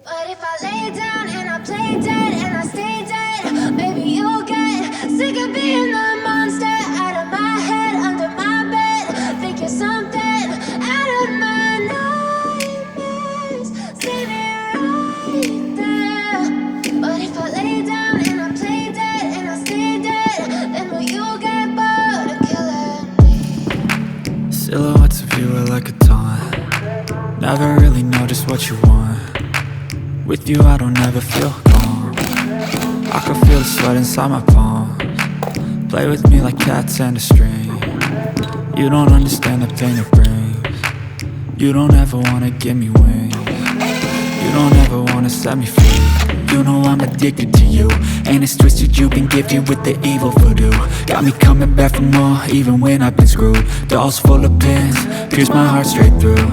But if I lay down and I play dead and I stay dead, maybe you'll get sick of being the monster out of my head, under my bed. Think you're something out of my nightmares. See me right there. But if I lay down and I play dead and I stay dead, then will you get bored of killing me? Silhouettes of you are like a taunt. Never really know just what you want. With you I don't ever feel calm. I can feel the sweat inside my palms. Play with me like cats and a string. You don't understand the pain it brings. You don't ever wanna give me wings. You don't ever wanna set me free. You know I'm addicted to you, and it's twisted you've been gifted with the evil voodoo. Got me coming back for more, even when I've been screwed. Dolls full of pins, pierce my heart straight through.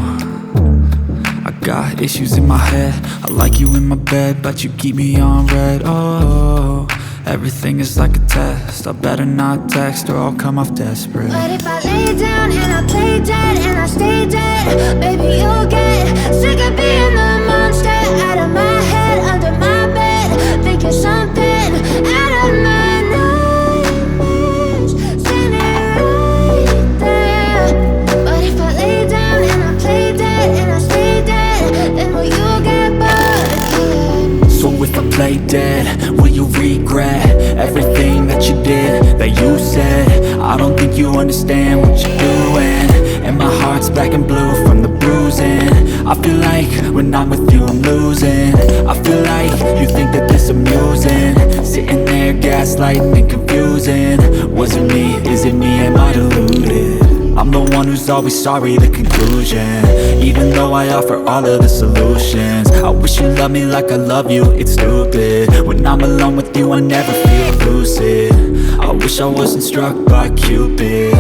I got issues in my head, I like you in my bed, but you keep me on red. Oh, everything is like a test. I better not text or I'll come off desperate. But if I lay down and I play dead and I stay dead, baby you'll get sick of being the monster out of my head, under my bed. Think you're something out of my nightmares. See me right there. But if I lay down and I play dead and I stay dead, then will you get bored of killing me? So if I play dead, will you regret everything that you did, that you said? I don't think you understand what you're doing, and my heart's black and blue from the bruising. I feel like when I'm with you I'm losing. I feel like you think that this amusing, sitting there gaslighting and confusing. Was it me? Is it me? Am I deluded? I'm the one who's always sorry, the conclusion. Even though I offer all of the solutions, I wish you loved me like I love you, it's stupid. When I'm alone with you I never feel lucid. I wish I wasn't struck by Cupid.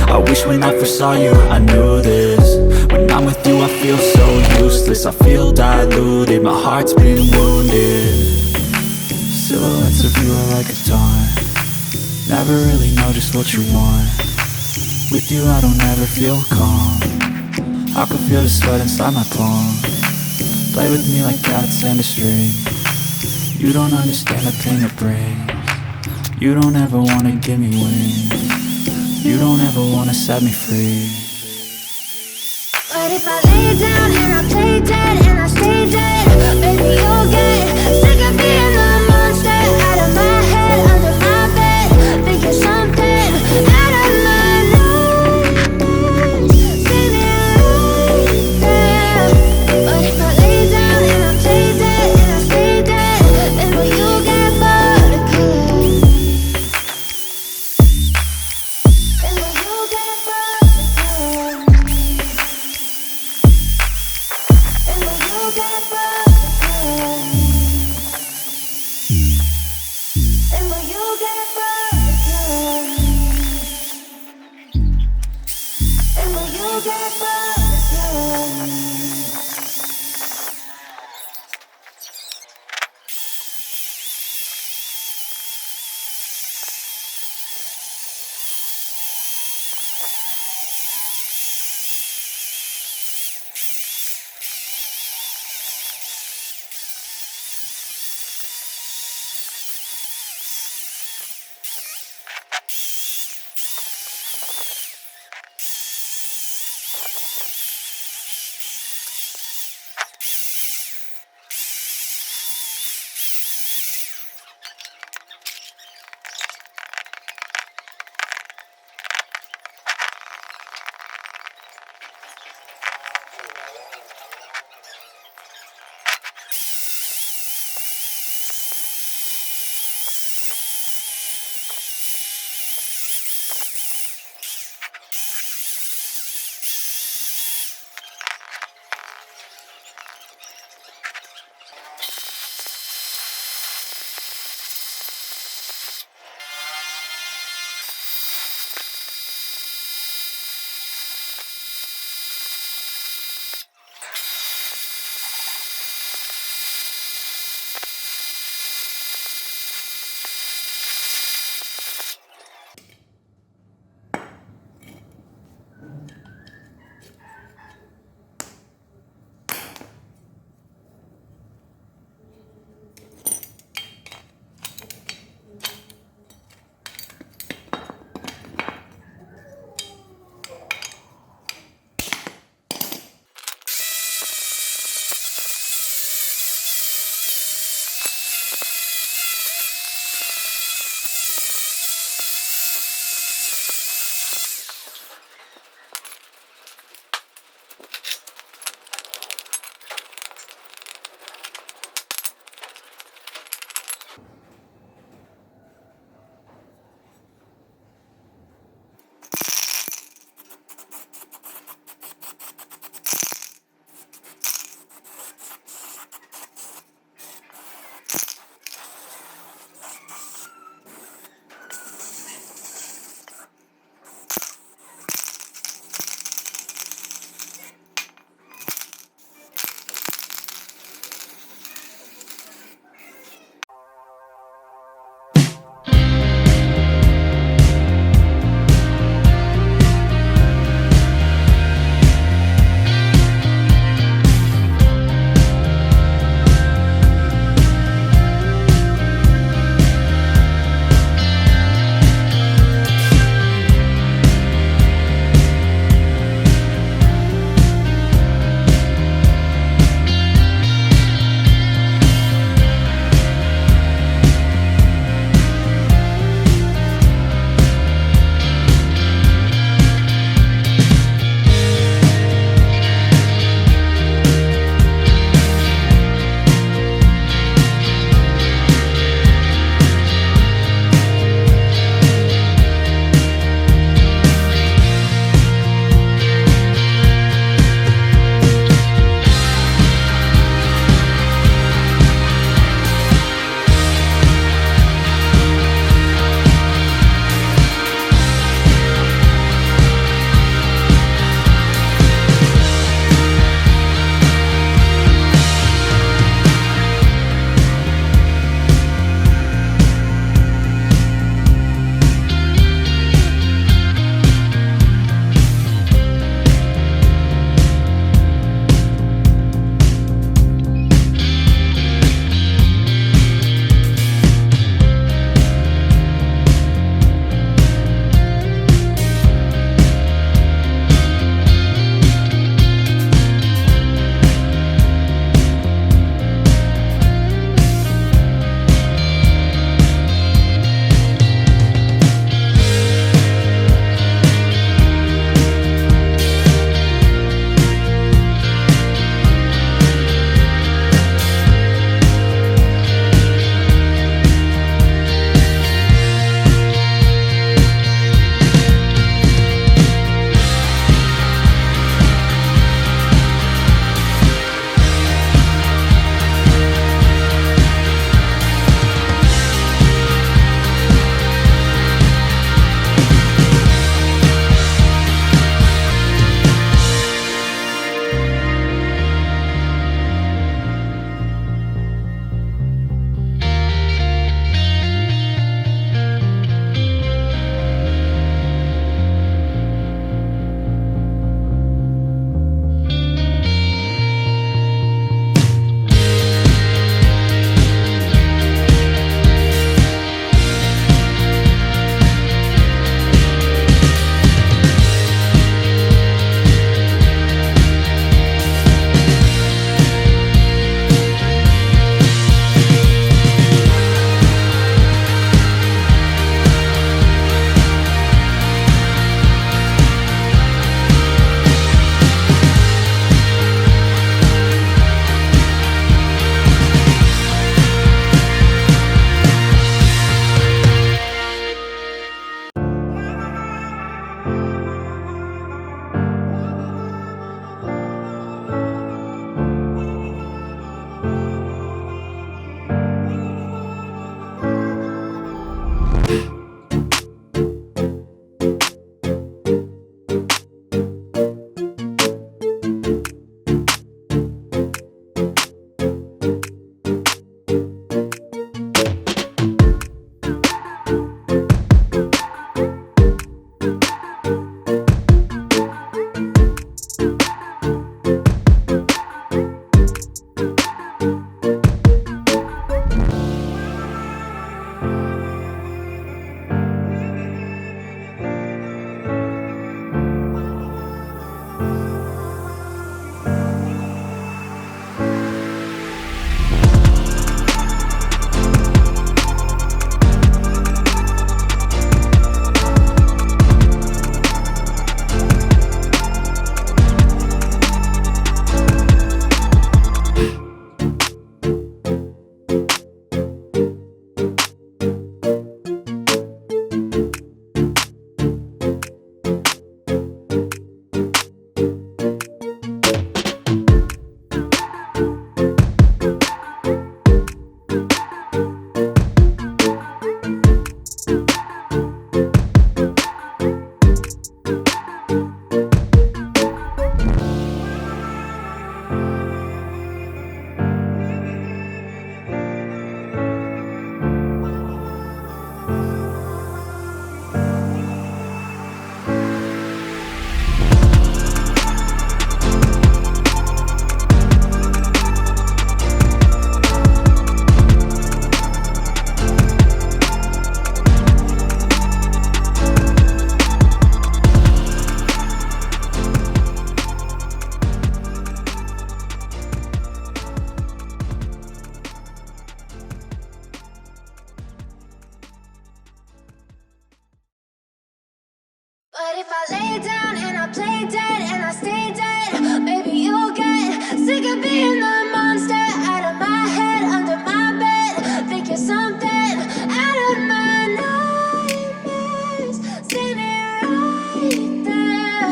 I wish when I first saw you I knew this. When I'm with you I feel so useless, I feel diluted, my heart's been wounded. Silhouettes of you are like a taunt. Never really know just what you want. With you I don't ever feel calm. I can feel the sweat inside my palms. Play with me like cats and a string. You don't understand the pain it brings. You don't ever wanna give me wings. You don't ever wanna set me free. But if I lay down and I play dead and I stay dead, baby you'll get sick of being the monster out of my head, under my bed. Think you're something out of my nightmares. See me right there. But if I lay down and I play dead and I stay dead, then will you get bored of killing me? Then will you get bored of killing me? And will you get if I lay down and I play dead and I stay dead, baby, you'll get sick of being the monster out of my head, under my bed. Think you're something out of my nightmares, standing right there.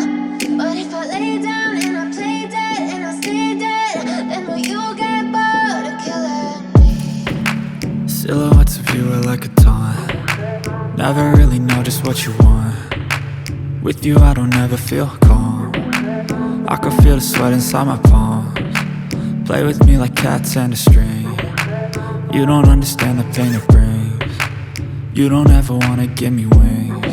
But if I lay down and I play dead and I stay dead, then will you get bored of killing me? Silhouettes of you are like a taunt. Never really know just what you want. With you I don't ever feel calm. I can feel the sweat inside my palms. Play with me like cats and a string. You don't understand the pain it brings. You don't ever wanna give me wings.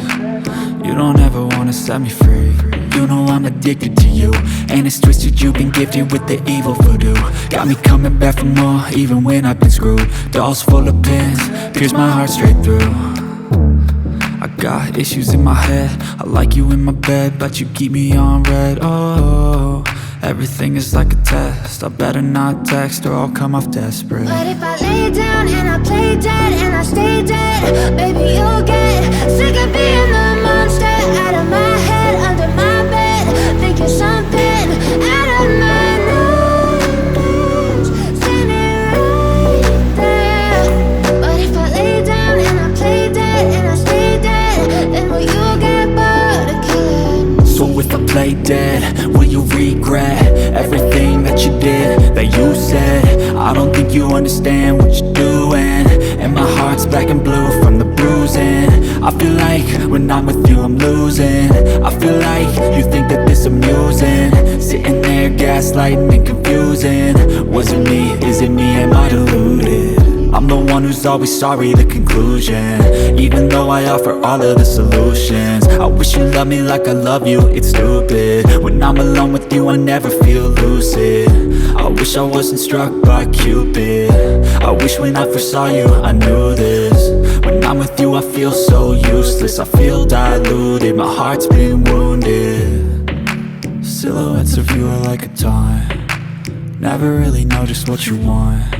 You don't ever wanna set me free. You know I'm addicted to you, and it's twisted, you've been gifted with the evil voodoo. Got me coming back for more, even when I've been screwed. Dolls full of pins, pierce my heart straight through. I got issues in my head, I like you in my bed, but you keep me on red. Oh, everything is like a test. I better not text or I'll come off desperate. But if I lay down and I play dead and I stay dead, baby, you'll get sick of being the monster out of my head, under my bed. Think you're something out of my nightmares, standing right there. But if I lay down and I play dead and I stay dead, then will you get bored of killing me? So if I play dead, will you regret everything that you did, that you said? I don't think you understand what you're doing, and my heart's black and blue from the bruising. I feel like when I'm with you I'm losing. I feel like you think that this amusing, sitting there gaslighting and confusing. Was it me? Is it me? Am I deluded? I'm the one who's always sorry, the conclusion, even though I offer all of the solutions. I wish you loved me like I love you, it's stupid. When I'm alone with you I never feel lucid. I wish I wasn't struck by Cupid. I wish when I first saw you I knew this. When I'm with you I feel so useless, I feel diluted, my heart's been wounded. Silhouettes of you are like a taunt. Never really know just what you want.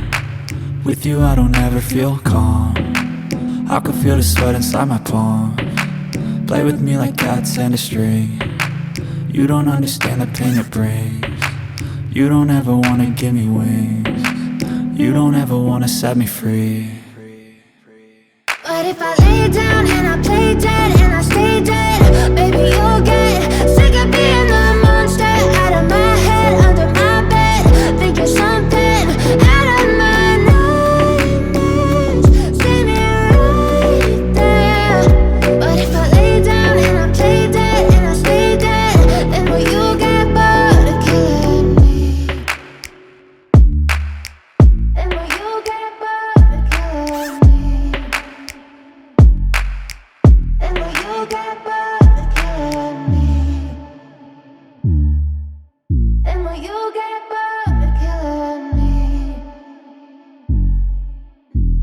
With you I don't ever feel calm. I can feel the sweat inside my palms. Play with me like cats and a string. You don't understand the pain it brings. You don't ever wanna give me wings. You don't ever wanna set me free. But if I lay down and I play dead and I stay dead, baby, you'll get sick of being the monster out of my head, under my bed. Think you're something out of my nightmares, standing right there. But if I lay down and I play dead and I stay dead, then will you get bored of killing me? Then will you get bored of killing me? And will you get bored of killing me? And will you get bored of killing me?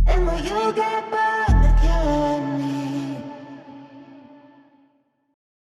And will you get bored?